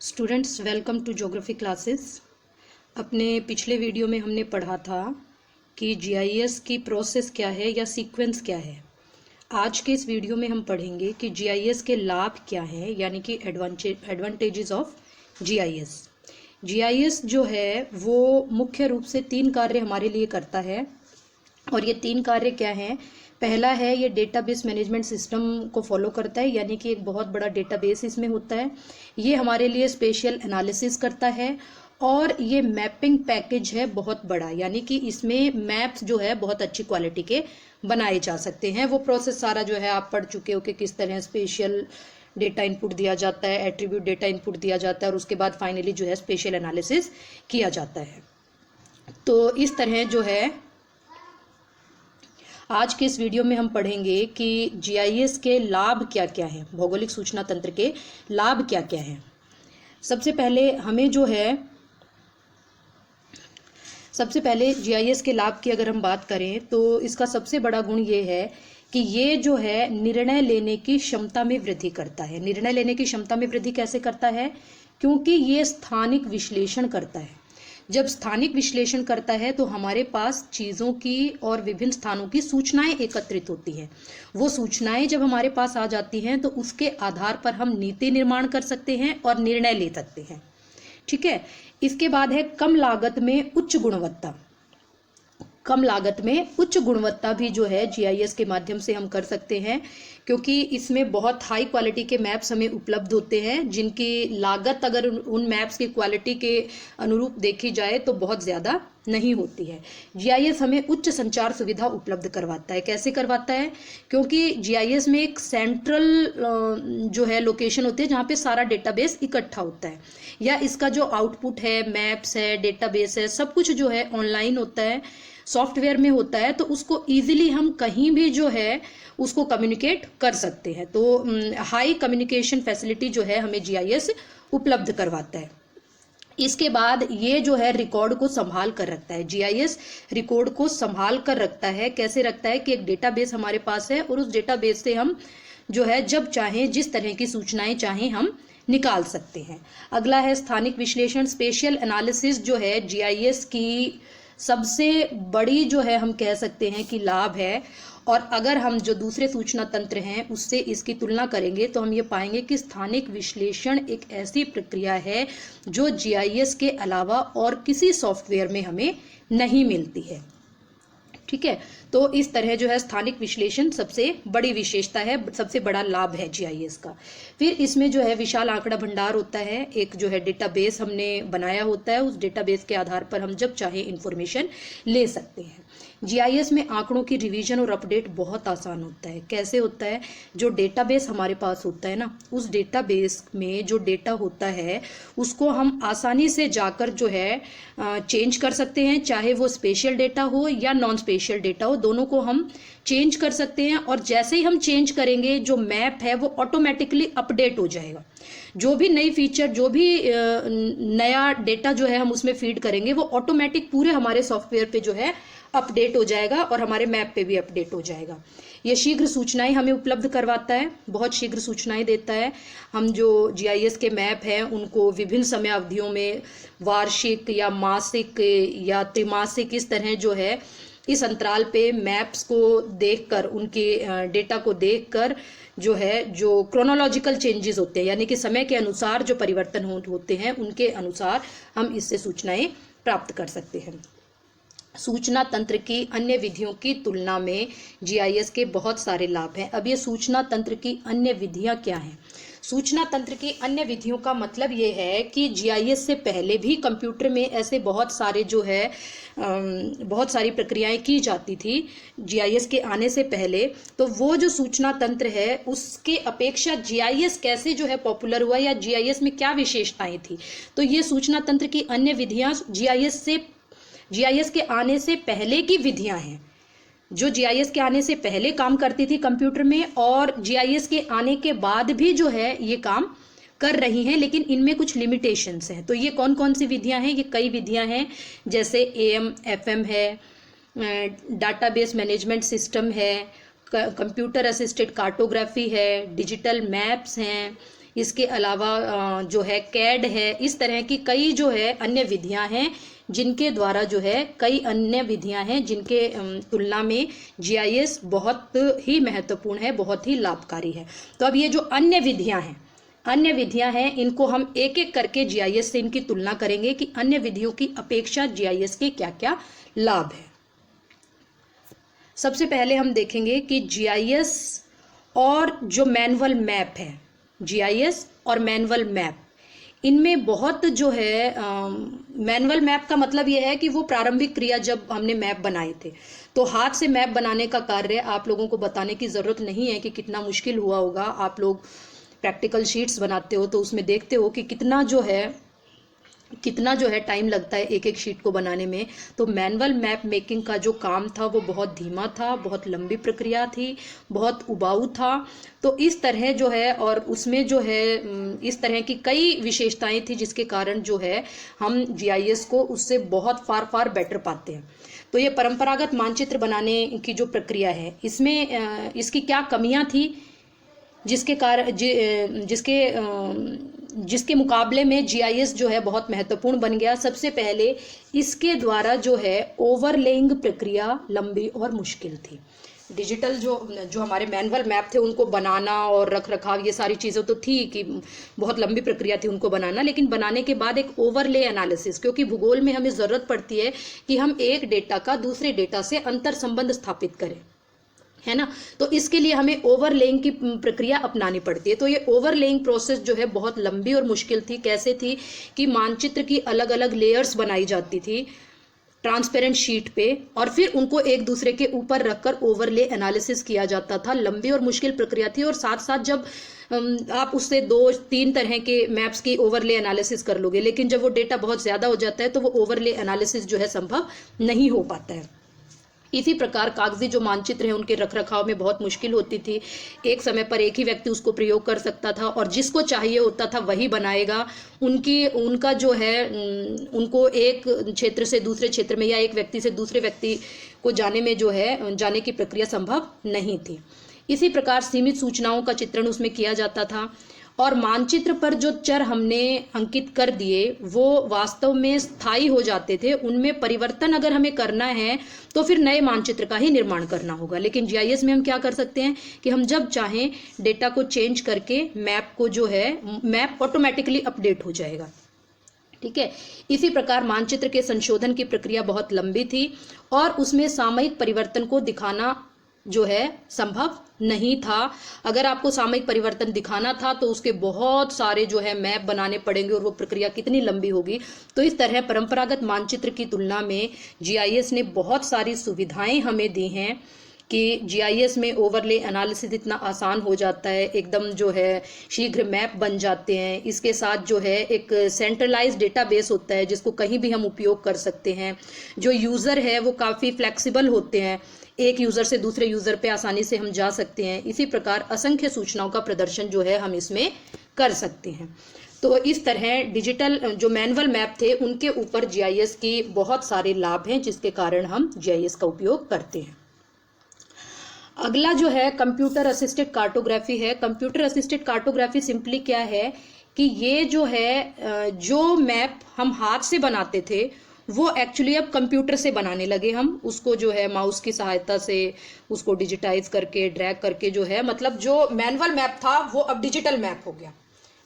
Students welcome to geography classes. अपने पिछले video में हमने पढ़ा था कि जीआईएस की प्रोसेस क्या है या सीक्वेंस क्या है। आज के इस वीडियो में हम पढ़ेंगे कि जीआईएस के लाभ क्या हैं, यानी कि एडवांटेजेस ऑफ जीआईएस। जीआईएस जो है वो मुख्य रूप से 3 कार्य हमारे लिए करता है, और ये 3 कार्य क्या हैं। पहला है, ये डेटाबेस मैनेजमेंट सिस्टम को फॉलो करता है, यानी कि एक बहुत बड़ा डेटाबेस इसमें होता है। ये हमारे लिए स्पेशल एनालिसिस करता है, और ये मैपिंग पैकेज है बहुत बड़ा, यानी कि इसमें मैप्स जो है बहुत अच्छी क्वालिटी के बनाए जा सकते हैं। वो प्रोसेस सारा जो है आप पढ़ चुके हो कि किस तरह स्पेशल डेटा इनपुट दिया जाता है, एट्रीब्यूट डेटा इनपुट दिया जाता है, और उसके बाद फाइनली जो है स्पेशल एनालिसिस किया जाता है। तो इस तरह जो है आज के इस वीडियो में हम पढ़ेंगे कि जीआईएस के लाभ क्या क्या हैं, भौगोलिक सूचना तंत्र के लाभ क्या क्या हैं। सबसे पहले जीआईएस के लाभ की अगर हम बात करें तो इसका सबसे बड़ा गुण ये है कि ये जो है निर्णय लेने की क्षमता में वृद्धि करता है। निर्णय लेने की क्षमता में वृद्धि कैसे करता है? क्योंकि ये स्थानिक विश्लेषण करता है। जब स्थानिक विश्लेषण करता है तो हमारे पास चीज़ों की और विभिन्न स्थानों की सूचनाएं एकत्रित होती हैं। वो सूचनाएं जब हमारे पास आ जाती हैं तो उसके आधार पर हम नीति निर्माण कर सकते हैं और निर्णय ले सकते हैं। ठीक है। इसके बाद है कम लागत में उच्च गुणवत्ता। कम लागत में उच्च गुणवत्ता भी जो है जीआईएस के माध्यम से हम कर सकते हैं, क्योंकि इसमें बहुत हाई क्वालिटी के मैप्स हमें उपलब्ध होते हैं, जिनकी लागत अगर उन मैप्स की क्वालिटी के अनुरूप देखी जाए तो बहुत ज़्यादा नहीं होती है। जीआईएस हमें उच्च संचार सुविधा उपलब्ध करवाता है। कैसे करवाता है? क्योंकि जीआईएस में एक सेंट्रल जो है लोकेशन होती है जहाँ पे सारा डेटाबेस इकट्ठा होता है, या इसका जो आउटपुट है, मैप्स है, डेटाबेस है, सब कुछ जो है ऑनलाइन होता है, सॉफ्टवेयर में होता है। तो उसको इजीली हम कहीं भी जो है उसको कम्युनिकेट कर सकते हैं। तो हाई कम्युनिकेशन फैसिलिटी जो है हमें जीआईएस उपलब्ध करवाता है। इसके बाद ये जो है रिकॉर्ड को संभाल कर रखता है। जीआईएस रिकॉर्ड को संभाल कर रखता है। कैसे रखता है कि एक डेटाबेस हमारे पास है, और उस डेटाबेस से हम जो है जब चाहें जिस तरह की सूचनाएं चाहें हम निकाल सकते हैं। अगला है स्थानिक विश्लेषण। स्पेशल एनालिसिस जो है जीआईएस की सबसे बड़ी जो है हम कह सकते हैं कि लाभ है। और अगर हम जो दूसरे सूचना तंत्र हैं उससे इसकी तुलना करेंगे तो हम ये पाएंगे कि स्थानिक विश्लेषण एक ऐसी प्रक्रिया है जो जीआईएस के अलावा और किसी सॉफ्टवेयर में हमें नहीं मिलती है। ठीक है। तो इस तरह जो है स्थानिक विश्लेषण सबसे बड़ी विशेषता है, सबसे बड़ा लाभ है जीआईएस का। फिर इसमें जो है विशाल आंकड़ा भंडार होता है। एक जो है डेटाबेस हमने बनाया होता है, उस डेटाबेस के आधार पर हम जब चाहे इंफॉर्मेशन ले सकते हैं। जीआईएस में आंकड़ों की रिवीजन और अपडेट बहुत आसान होता है। कैसे होता है? जो डेटाबेस हमारे पास होता है ना, उस डेटाबेस में जो डेटा होता है उसको हम आसानी से जाकर जो है चेंज कर सकते हैं, चाहे वो स्पेशल डेटा हो या नॉन स्पेशल डेटा हो, दोनों को हम चेंज कर सकते हैं। और जैसे ही हम चेंज करेंगे जो मैप है वो ऑटोमेटिकली अपडेट हो जाएगा। जो भी नई फीचर, जो भी नया डेटा जो है हम उसमें फीड करेंगे वो ऑटोमेटिक पूरे हमारे सॉफ्टवेयर पे जो है अपडेट हो जाएगा, और हमारे मैप पे भी अपडेट हो जाएगा। ये शीघ्र सूचनाएं हमें उपलब्ध करवाता है, बहुत शीघ्र सूचनाएं देता है। हम जो जीआईएस के मैप हैं उनको विभिन्न समय अवधियों में, वार्षिक या मासिक या त्रिमासिक, इस तरह जो है इस अंतराल पे मैप्स को देखकर, उनके डेटा को देखकर जो है जो क्रोनोलॉजिकल चेंजेस होते हैं, यानी कि समय के अनुसार जो परिवर्तन होते हैं उनके अनुसार हम इससे सूचनाएं प्राप्त कर सकते हैं। सूचना तंत्र की अन्य विधियों की तुलना में जीआईएस के बहुत सारे लाभ हैं। अब ये सूचना तंत्र की अन्य विधियां क्या हैं? सूचना तंत्र की अन्य विधियों का मतलब ये है कि जीआईएस से पहले भी कंप्यूटर में ऐसे बहुत सारे जो है बहुत सारी प्रक्रियाएं की जाती थी जीआईएस के आने से पहले। तो वो जो सूचना तंत्र है उसके अपेक्षा जीआईएस कैसे जो है पॉपुलर हुआ, या जीआईएस में क्या विशेषताएं थी, तो ये सूचना तंत्र की अन्य विधियां जीआईएस के आने से पहले की विधियां हैं, जो जीआईएस के आने से पहले काम करती थी कंप्यूटर में, और जीआईएस के आने के बाद भी जो है ये काम कर रही हैं, लेकिन इनमें कुछ लिमिटेशंस हैं। तो ये कौन कौन सी विधियां हैं? ये कई विधियां हैं, जैसे एएम एफएम है, डाटाबेस मैनेजमेंट सिस्टम है, कंप्यूटर असिस्टेड कार्टोग्राफी है, डिजिटल मैप्स हैं, इसके अलावा जो है कैड है, इस तरह की कई जो है अन्य विधियां हैं जिनके द्वारा जो है कई अन्य विधियां हैं जिनके तुलना में जीआईएस बहुत ही महत्वपूर्ण है, बहुत ही लाभकारी है। तो अब ये जो अन्य विधियां हैं इनको हम एक एक करके जीआईएस से इनकी तुलना करेंगे कि अन्य विधियों की अपेक्षा जीआईएस के क्या क्या लाभ है। सबसे पहले हम देखेंगे कि जीआईएस और जो मैनुअल मैप है, जीआईएस और मैनुअल मैप, इनमें बहुत जो है मैनुअल मैप का मतलब यह है कि वो प्रारंभिक क्रिया जब हमने मैप बनाए थे, तो हाथ से मैप बनाने का कार्य आप लोगों को बताने की ज़रूरत नहीं है कि कितना मुश्किल हुआ होगा। आप लोग प्रैक्टिकल शीट्स बनाते हो तो उसमें देखते हो कि कितना जो है टाइम लगता है एक एक शीट को बनाने में। तो मैनुअल मैप मेकिंग का जो काम था वो बहुत धीमा था, बहुत लंबी प्रक्रिया थी, बहुत उबाऊ था। तो इस तरह जो है, और उसमें जो है इस तरह की कई विशेषताएं थी जिसके कारण जो है हम जीआईएस को उससे बहुत फार बेटर पाते हैं। तो ये परंपरागत मानचित्र बनाने की जो प्रक्रिया है इसमें इसकी क्या कमियां थी जिसके मुकाबले में जीआईएस जो है बहुत महत्वपूर्ण बन गया। सबसे पहले इसके द्वारा जो है ओवरलेइंग प्रक्रिया लंबी और मुश्किल थी। डिजिटल जो हमारे मैनुअल मैप थे उनको बनाना और रख रखाव ये सारी चीज़ें तो थी कि बहुत लंबी प्रक्रिया थी उनको बनाना, लेकिन बनाने के बाद एक ओवरले एनालिसिस, क्योंकि भूगोल में हमें ज़रूरत पड़ती है कि हम एक डेटा का दूसरे डेटा से अंतर संबंध स्थापित करें, है ना। तो इसके लिए हमें ओवरलेइंग की प्रक्रिया अपनानी पड़ती है। तो ये ओवरलेइंग प्रोसेस जो है बहुत लंबी और मुश्किल थी। कैसे थी कि मानचित्र की अलग अलग लेयर्स बनाई जाती थी ट्रांसपेरेंट शीट पे, और फिर उनको एक दूसरे के ऊपर रखकर ओवरले एनालिसिस किया जाता था। लंबी और मुश्किल प्रक्रिया थी। और साथ साथ जब आप उससे 2-3 तरह के मैप्स की ओवरले एनालिसिस कर लोगे, लेकिन जब वो डेटा बहुत ज़्यादा हो जाता है तो वो ओवरले एनालिसिस जो है संभव नहीं हो पाता है। इसी प्रकार कागजी जो मानचित्र हैं उनके रखरखाव में बहुत मुश्किल होती थी। एक समय पर एक ही व्यक्ति उसको प्रयोग कर सकता था और जिसको चाहिए होता था वही बनाएगा। उनका जो है उनको एक क्षेत्र से दूसरे क्षेत्र में या एक व्यक्ति से दूसरे व्यक्ति को जाने की प्रक्रिया संभव नहीं थी। इसी प्रकार सीमित सूचनाओं का चित्रण उसमें किया जाता था, और मानचित्र पर जो चर हमने अंकित कर दिए वो वास्तव में स्थायी हो जाते थे। उनमें परिवर्तन अगर हमें करना है तो फिर नए मानचित्र का ही निर्माण करना होगा। लेकिन जीआईएस में हम क्या कर सकते हैं कि हम जब चाहें डेटा को चेंज करके मैप ऑटोमेटिकली अपडेट हो जाएगा। ठीक है। इसी प्रकार मानचित्र के संशोधन की प्रक्रिया बहुत लंबी थी और उसमें सामयिक परिवर्तन को दिखाना जो है संभव नहीं था। अगर आपको सामयिक परिवर्तन दिखाना था तो उसके बहुत सारे जो है मैप बनाने पड़ेंगे और वो प्रक्रिया कितनी लंबी होगी। तो इस तरह परंपरागत मानचित्र की तुलना में जीआईएस ने बहुत सारी सुविधाएं हमें दी हैं कि जीआईएस में ओवरले एनालिसिस इतना आसान हो जाता है, एकदम जो है शीघ्र मैप बन जाते हैं। इसके साथ जो है एक सेंट्रलाइज्ड डेटाबेस होता है जिसको कहीं भी हम उपयोग कर सकते हैं। जो यूज़र है वो काफ़ी फ्लेक्सिबल होते हैं, एक यूज़र से दूसरे यूज़र पे आसानी से हम जा सकते हैं। इसी प्रकार असंख्य सूचनाओं का प्रदर्शन जो है हम इसमें कर सकते हैं। तो इस तरह डिजिटल जो मैनुअल मैप थे उनके ऊपर जीआईएस की बहुत सारे लाभ हैं जिसके कारण हम जीआईएस का उपयोग करते हैं। अगला जो है कंप्यूटर असिस्टेड कार्टोग्राफी है। कंप्यूटर असिस्टेड कार्टोग्राफी सिंपली क्या है कि ये जो है जो मैप हम हाथ से बनाते थे वो एक्चुअली अब कंप्यूटर से बनाने लगे हम उसको जो है माउस की सहायता से उसको डिजिटाइज करके ड्रैग करके जो है, मतलब जो मैनुअल मैप था वो अब डिजिटल मैप हो गया।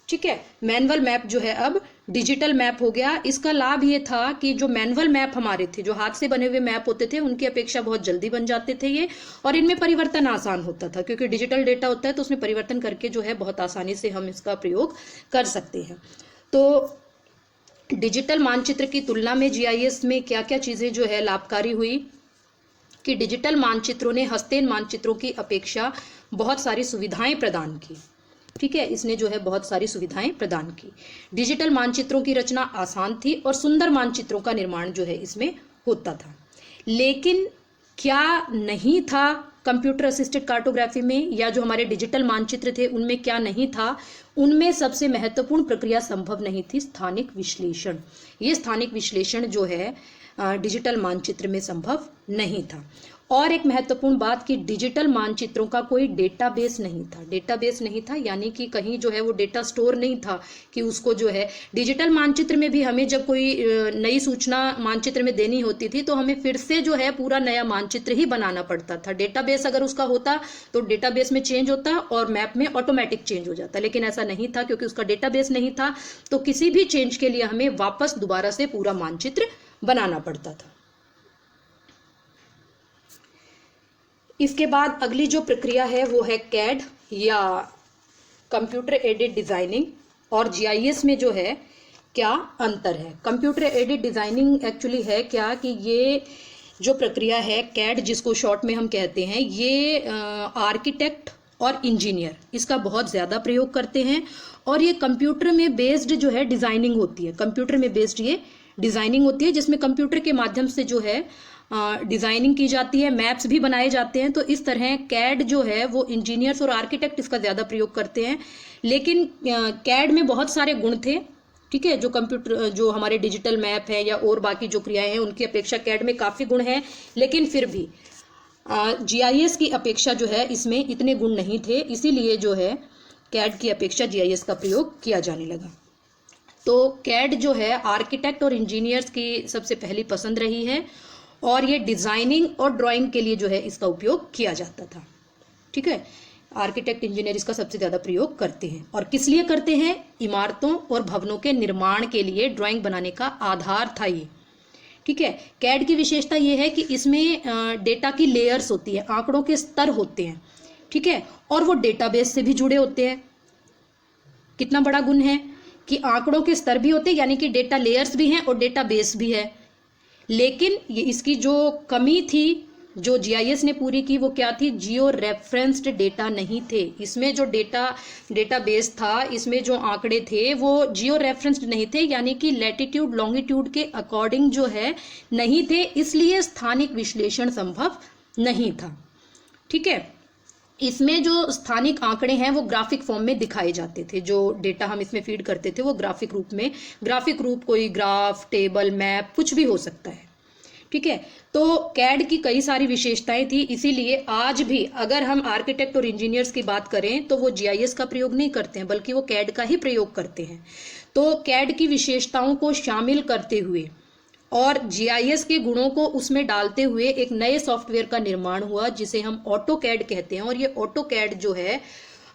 ठीक है, मैनुअल मैप जो है अब डिजिटल मैप हो गया। इसका लाभ ये था कि जो मैनुअल मैप हमारे थे, जो हाथ से बने हुए मैप होते थे, उनकी अपेक्षा बहुत जल्दी बन जाते थे ये, और इनमें परिवर्तन आसान होता था क्योंकि डिजिटल डेटा होता है तो उसमें परिवर्तन करके जो है बहुत आसानी से हम इसका प्रयोग कर सकते हैं। तो डिजिटल मानचित्र की तुलना में जीआईएस में क्या क्या चीज़ें जो है लाभकारी हुई कि डिजिटल मानचित्रों ने हस्तेन मानचित्रों की अपेक्षा बहुत सारी सुविधाएं प्रदान की। ठीक है, इसने जो है बहुत सारी सुविधाएं प्रदान की। डिजिटल मानचित्रों की रचना आसान थी और सुंदर मानचित्रों का निर्माण जो है इसमें होता था। लेकिन क्या नहीं था कंप्यूटर असिस्टेड कार्टोग्राफी में, या जो हमारे डिजिटल मानचित्र थे उनमें क्या नहीं था? उनमें सबसे महत्वपूर्ण प्रक्रिया संभव नहीं थी स्थानिक विश्लेषण। ये स्थानिक विश्लेषण जो है डिजिटल मानचित्र में संभव नहीं था। और एक महत्वपूर्ण बात कि डिजिटल मानचित्रों का कोई डेटाबेस नहीं था, डेटाबेस नहीं था यानी कि कहीं जो है वो डेटा स्टोर नहीं था कि उसको जो है, डिजिटल मानचित्र में भी हमें जब कोई नई सूचना मानचित्र में देनी होती थी तो हमें फिर से जो है पूरा नया मानचित्र ही बनाना पड़ता था। डेटाबेस अगर उसका होता तो डेटाबेस में चेंज होता और मैप में ऑटोमेटिक चेंज हो जाता, लेकिन ऐसा नहीं था क्योंकि उसका डेटाबेस नहीं था। तो किसी भी चेंज के लिए हमें वापस दोबारा से पूरा मानचित्र बनाना पड़ता था। इसके बाद अगली जो प्रक्रिया है वो है कैड या कंप्यूटर एडेड डिजाइनिंग। और जीआईएस में जो है क्या अंतर है? कंप्यूटर एडेड डिजाइनिंग एक्चुअली है क्या कि ये जो प्रक्रिया है कैड जिसको शॉर्ट में हम कहते हैं, ये आर्किटेक्ट और इंजीनियर इसका बहुत ज़्यादा प्रयोग करते हैं। और ये कंप्यूटर में बेस्ड जो है डिजाइनिंग होती है, कंप्यूटर में बेस्ड ये डिजाइनिंग होती है जिसमें कंप्यूटर के माध्यम से जो है डिजाइनिंग की जाती है, मैप्स भी बनाए जाते हैं। तो इस तरह कैड जो है वो इंजीनियर्स और आर्किटेक्ट इसका ज़्यादा प्रयोग करते हैं। लेकिन कैड में बहुत सारे गुण थे, ठीक है, जो कंप्यूटर जो हमारे डिजिटल मैप है या और बाकी जो क्रियाएं हैं उनकी अपेक्षा कैड में काफ़ी गुण हैं, लेकिन फिर भी जीआईएस की अपेक्षा जो है इसमें इतने गुण नहीं थे, इसीलिए जो है कैड की अपेक्षा जीआईएस का प्रयोग किया जाने लगा। तो कैड जो है आर्किटेक्ट और इंजीनियर्स की सबसे पहली पसंद रही है और ये डिजाइनिंग और ड्राइंग के लिए जो है इसका उपयोग किया जाता था, ठीक है। आर्किटेक्ट इंजीनियर इसका सबसे ज्यादा प्रयोग करते हैं। और किस लिए करते हैं? इमारतों और भवनों के निर्माण के लिए ड्राइंग बनाने का आधार था ये, ठीक है। कैड की विशेषता ये है कि इसमें डेटा की लेयर्स होती है, आंकड़ों के स्तर होते हैं, ठीक है, और वो डेटाबेस से भी जुड़े होते हैं। कितना बड़ा गुण है कि आंकड़ों के स्तर भी होते हैं यानी कि डेटा लेयर्स भी हैं और डेटाबेस भी है। लेकिन ये इसकी जो कमी थी जो जीआईएस ने पूरी की वो क्या थी? जियो रेफरेंस्ड डेटा नहीं थे। इसमें जो डेटाबेस था, इसमें जो आंकड़े थे वो जियो रेफरेंस्ड नहीं थे, यानी कि लैटिट्यूड लॉन्गिट्यूड के अकॉर्डिंग जो है नहीं थे, इसलिए स्थानिक विश्लेषण संभव नहीं था, ठीक है। इसमें जो स्थानिक आंकड़े हैं वो ग्राफिक फॉर्म में दिखाए जाते थे, जो डेटा हम इसमें फीड करते थे वो ग्राफिक रूप में, ग्राफिक रूप कोई ग्राफ, टेबल, मैप कुछ भी हो सकता है, ठीक है। तो कैड की कई सारी विशेषताएं थी, इसीलिए आज भी अगर हम आर्किटेक्ट और इंजीनियर्स की बात करें तो वो जीआईएस का प्रयोग नहीं करते हैं बल्कि वो कैड का ही प्रयोग करते हैं। तो कैड की विशेषताओं को शामिल करते हुए और जीआईएस के गुणों को उसमें डालते हुए एक नए सॉफ्टवेयर का निर्माण हुआ जिसे हम ऑटो कैड कहते हैं। और ये ऑटो कैड जो है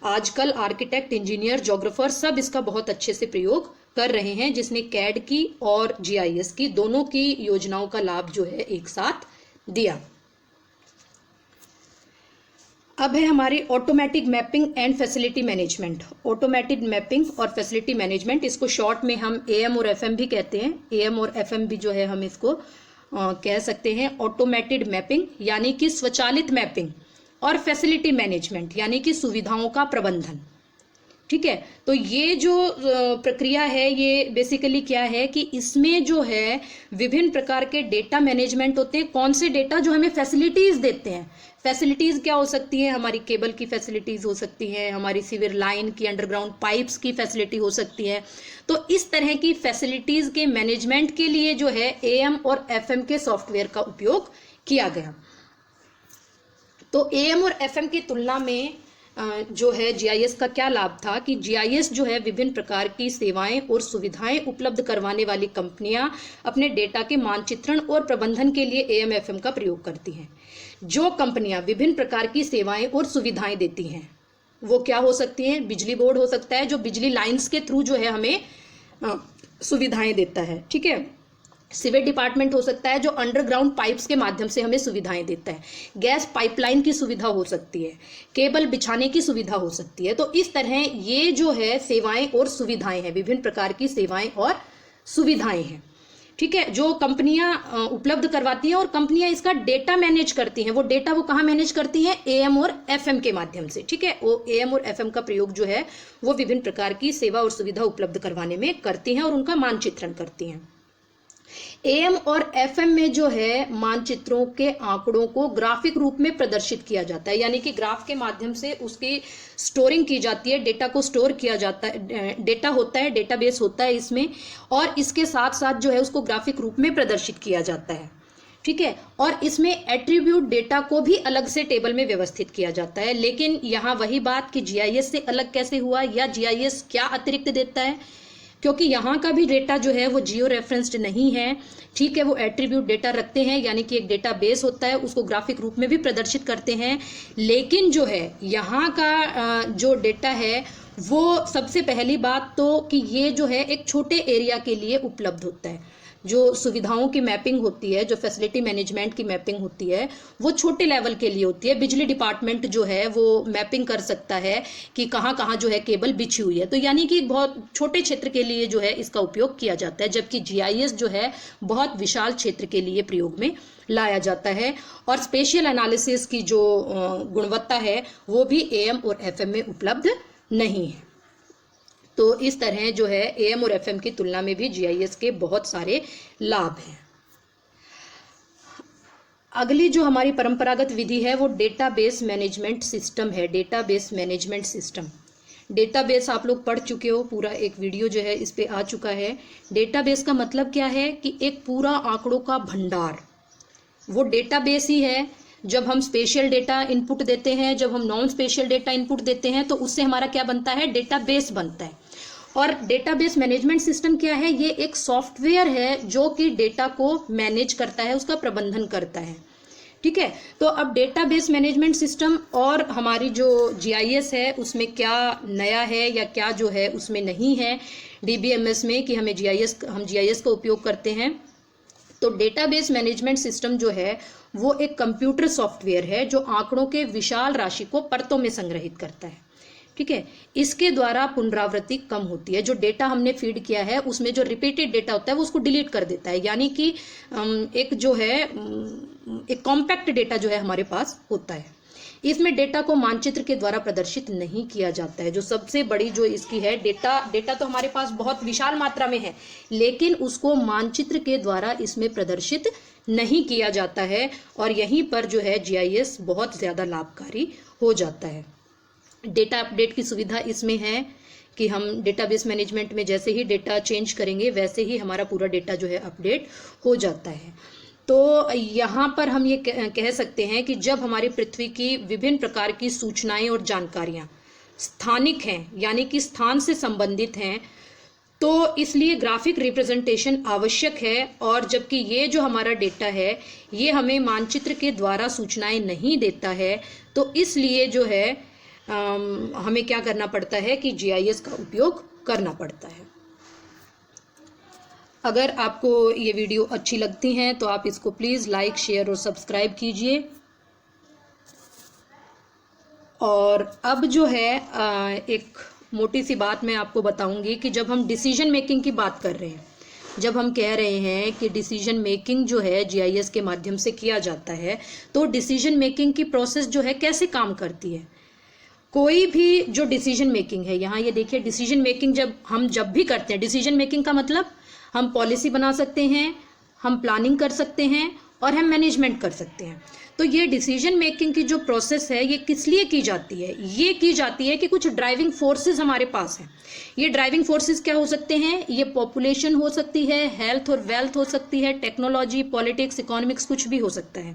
आजकल आर्किटेक्ट, इंजीनियर, ज्योग्राफर सब इसका बहुत अच्छे से प्रयोग कर रहे हैं, जिसने कैड की और जीआईएस की दोनों की योजनाओं का लाभ जो है एक साथ दिया। अब है हमारी automatic mapping and facility management. Automatic mapping और फैसिलिटी मैनेजमेंट, इसको शॉर्ट में हम एएम और एफएम भी कहते हैं। एएम और एफएम भी जो है हम इसको कह सकते हैं। ऑटोमेटेड मैपिंग यानी कि स्वचालित मैपिंग और फैसिलिटी मैनेजमेंट यानी कि सुविधाओं का प्रबंधन, ठीक है। तो ये जो प्रक्रिया है ये बेसिकली क्या है कि इसमें जो है विभिन्न प्रकार के डेटा मैनेजमेंट होते हैं। कौन से डेटा? जो हमें फैसिलिटीज देते हैं। फैसिलिटीज क्या हो सकती है? हमारी केबल की फैसिलिटीज हो सकती है, हमारी सीवर लाइन की, अंडरग्राउंड पाइप्स की फैसिलिटी हो सकती है। तो इस तरह की फैसिलिटीज के मैनेजमेंट के लिए जो है एएम और एफएम के सॉफ्टवेयर का उपयोग किया गया। तो एएम और एफएम की तुलना में जो है जीआईएस का क्या लाभ था कि जीआईएस जो है विभिन्न प्रकार की सेवाएं और सुविधाएं उपलब्ध करवाने वाली कंपनियां अपने डेटा के मानचित्रण और प्रबंधन के लिए एएम एफएम का प्रयोग करती हैं। जो कंपनियां विभिन्न प्रकार की सेवाएं और सुविधाएं देती हैं वो क्या हो सकती हैं? बिजली बोर्ड हो सकता है जो बिजली लाइंस के थ्रू जो है हमें सुविधाएं देता है, ठीक है। सिविल डिपार्टमेंट हो सकता है जो अंडरग्राउंड पाइप्स के माध्यम से हमें सुविधाएं देता है। गैस पाइपलाइन की सुविधा हो सकती है, केबल बिछाने की सुविधा हो सकती है। तो इस तरह ये जो है सेवाएं और सुविधाएं हैं, विभिन्न प्रकार की सेवाएं और सुविधाएं हैं, ठीक है, जो कंपनियां उपलब्ध करवाती हैं और कंपनियां इसका डेटा मैनेज करती हैं। वो डेटा वो कहाँ मैनेज करती हैं? एएम और एफएम के माध्यम से, ठीक है। वो एएम और एफएम का प्रयोग जो है वो विभिन्न प्रकार की सेवा और सुविधा उपलब्ध करवाने में करती हैं और उनका मानचित्रण करती हैं। एएम और एफएम में जो है मानचित्रों के आंकड़ों को ग्राफिक रूप में प्रदर्शित किया जाता है, यानी कि ग्राफ के माध्यम से उसकी स्टोरिंग की जाती है, डेटा को स्टोर किया जाता है, डेटा होता है, डेटाबेस होता है इसमें, और इसके साथ साथ जो है उसको ग्राफिक रूप में प्रदर्शित किया जाता है, ठीक है। और इसमें एट्रीब्यूट डेटा को भी अलग से टेबल में व्यवस्थित किया जाता है। लेकिन यहाँ वही बात कि जीआईएस से अलग कैसे हुआ, या जीआईएस क्या अतिरिक्त देता है, क्योंकि यहाँ का भी डेटा जो है वो जियो रेफरेंस्ड नहीं है। ठीक है, वो एट्रीब्यूट डेटा रखते हैं, यानी कि एक डेटा बेस होता है, उसको ग्राफिक रूप में भी प्रदर्शित करते हैं। लेकिन जो है यहाँ का जो डेटा है वो सबसे पहली बात तो कि ये जो है एक छोटे एरिया के लिए उपलब्ध होता है। जो सुविधाओं की मैपिंग होती है, जो फैसिलिटी मैनेजमेंट की मैपिंग होती है, वो छोटे लेवल के लिए होती है। बिजली डिपार्टमेंट जो है वो मैपिंग कर सकता है कि कहाँ कहाँ जो है केबल बिछी हुई है, तो यानी कि बहुत छोटे क्षेत्र के लिए जो है इसका उपयोग किया जाता है। जबकि जीआईएस जो है बहुत विशाल क्षेत्र के लिए प्रयोग में लाया जाता है। और स्पेशियल एनालिसिस की जो गुणवत्ता है वो भी एएम और एफएम में उपलब्ध नहीं है। तो इस तरह जो है एएम और एफएम की तुलना में भी जीआईएस के बहुत सारे लाभ हैं। अगली जो हमारी परंपरागत विधि है वो डेटाबेस मैनेजमेंट सिस्टम है। डेटाबेस मैनेजमेंट सिस्टम, डेटाबेस आप लोग पढ़ चुके हो, पूरा एक वीडियो जो है इस पे आ चुका है। डेटाबेस का मतलब क्या है कि एक पूरा आंकड़ों का भंडार, वो डेटाबेस ही है। जब हम स्पेशल डेटा इनपुट देते हैं, जब हम नॉन स्पेशल डेटा इनपुट देते हैं, तो उससे हमारा क्या बनता है, डेटाबेस बनता है। और डेटाबेस मैनेजमेंट सिस्टम क्या है, ये एक सॉफ्टवेयर है जो कि डेटा को मैनेज करता है, उसका प्रबंधन करता है। ठीक है, तो अब डेटाबेस मैनेजमेंट सिस्टम और हमारी जो जीआईएस है उसमें क्या नया है या क्या जो है उसमें नहीं है डीबीएमएस में कि हम जीआईएस का उपयोग करते हैं। तो डेटाबेस मैनेजमेंट सिस्टम जो है वो एक कंप्यूटर सॉफ्टवेयर है जो आंकड़ों के विशाल राशि को परतों में संग्रहित करता है। ठीक है, इसके द्वारा पुनरावृत्ति कम होती है। जो डेटा हमने फीड किया है उसमें जो रिपीटेड डेटा होता है वो उसको डिलीट कर देता है, यानी कि एक जो है एक कॉम्पैक्ट डेटा जो है हमारे पास होता है। इसमें डेटा को मानचित्र के द्वारा प्रदर्शित नहीं किया जाता है। जो सबसे बड़ी जो इसकी है, डेटा तो हमारे पास बहुत विशाल मात्रा में है, लेकिन उसको मानचित्र के द्वारा इसमें प्रदर्शित नहीं किया जाता है। और यहीं पर जो है जीआईएस बहुत ज्यादा लाभकारी हो जाता है। डेटा अपडेट की सुविधा इसमें है कि हम डेटाबेस मैनेजमेंट में जैसे ही डेटा चेंज करेंगे वैसे ही हमारा पूरा डेटा जो है अपडेट हो जाता है। तो यहाँ पर हम ये कह सकते हैं कि जब हमारी पृथ्वी की विभिन्न प्रकार की सूचनाएं और जानकारियां स्थानिक हैं, यानी कि स्थान से संबंधित हैं, तो इसलिए ग्राफिक रिप्रेजेंटेशन आवश्यक है। और जबकि ये जो हमारा डेटा है ये हमें मानचित्र के द्वारा सूचनाएं नहीं देता है, तो इसलिए जो है हमें क्या करना पड़ता है कि जीआईएस का उपयोग करना पड़ता है। अगर आपको ये वीडियो अच्छी लगती है तो आप इसको प्लीज़ लाइक, शेयर और सब्सक्राइब कीजिए। और अब जो है एक मोटी सी बात मैं आपको बताऊंगी कि जब हम डिसीजन मेकिंग की बात कर रहे हैं, जब हम कह रहे हैं कि डिसीजन मेकिंग जो है जीआईएस के माध्यम से किया जाता है, तो डिसीजन मेकिंग की प्रोसेस जो है कैसे काम करती है। कोई भी जो डिसीजन मेकिंग है, यहाँ ये देखिए, डिसीजन मेकिंग जब भी करते हैं, डिसीजन मेकिंग का मतलब हम पॉलिसी बना सकते हैं, हम प्लानिंग कर सकते हैं और हम मैनेजमेंट कर सकते हैं। तो ये डिसीजन मेकिंग की जो प्रोसेस है ये किस लिए की जाती है, ये की जाती है कि कुछ ड्राइविंग फोर्सेस हमारे पास हैं। ये ड्राइविंग फोर्सेस क्या हो सकते हैं, ये पॉपुलेशन हो सकती है, हेल्थ और वेल्थ हो सकती है, टेक्नोलॉजी, पॉलिटिक्स, इकोनॉमिक्स, कुछ भी हो सकता है।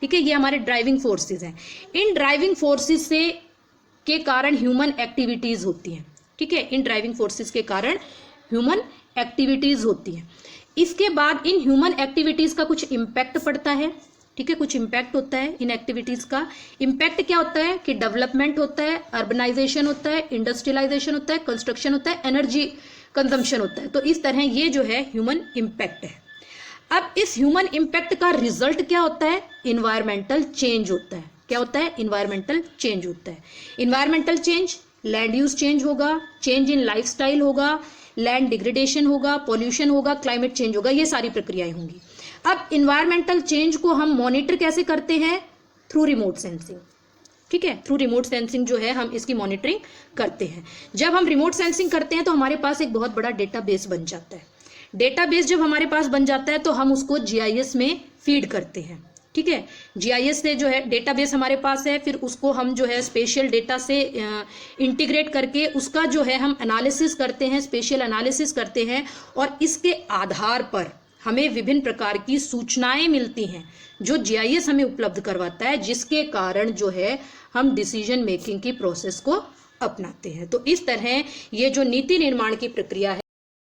ठीक है, ये हमारे ड्राइविंग फोर्सेस हैं। इन ड्राइविंग फोर्सेस से के कारण ह्यूमन एक्टिविटीज होती हैं। ठीक है, इन ड्राइविंग फोर्सेस के कारण ह्यूमन एक्टिविटीज होती हैं। इसके बाद इन ह्यूमन एक्टिविटीज का कुछ इम्पैक्ट पड़ता है। ठीक है, कुछ इम्पैक्ट होता है इन एक्टिविटीज का। इम्पैक्ट क्या होता है कि डेवलपमेंट होता है, अर्बनाइजेशन होता है, इंडस्ट्रियलाइजेशन होता है, कंस्ट्रक्शन होता है, एनर्जी कंजम्पशन होता है। तो इस तरह ये जो है ह्यूमन इम्पैक्ट है। अब इस ह्यूमन इम्पैक्ट का रिजल्ट क्या होता है, इन्वायरमेंटल चेंज होता है। क्या होता है, इन्वायरमेंटल चेंज होता है। Environmental change, land use change होगा, चेंज इन लाइफस्टाइल होगा, लैंड डिग्रेडेशन होगा, पॉल्यूशन होगा, क्लाइमेट चेंज होगा, ये सारी प्रक्रियाएं होंगी। अब इन्वायरमेंटल चेंज को हम मॉनिटर कैसे करते हैं, थ्रू रिमोट सेंसिंग। ठीक है, थ्रू रिमोट सेंसिंग जो है हम इसकी मॉनिटरिंग करते हैं। जब हम रिमोट सेंसिंग करते हैं तो हमारे पास एक बहुत बड़ा डेटाबेस बन जाता है। डेटाबेस जब हमारे पास बन जाता है तो हम उसको जीआईएस में फीड करते हैं। ठीक है, जीआईएस से जो है डेटाबेस हमारे पास है, फिर उसको हम जो है स्पेशल डेटा से इंटीग्रेट करके उसका जो है हम एनालिसिस करते हैं, स्पेशल एनालिसिस करते हैं। और इसके आधार पर हमें विभिन्न प्रकार की सूचनाएं मिलती हैं जो जीआईएस हमें उपलब्ध करवाता है, जिसके कारण जो है हम डिसीजन मेकिंग की प्रोसेस को अपनाते हैं। तो इस तरह ये जो नीति निर्माण की प्रक्रिया है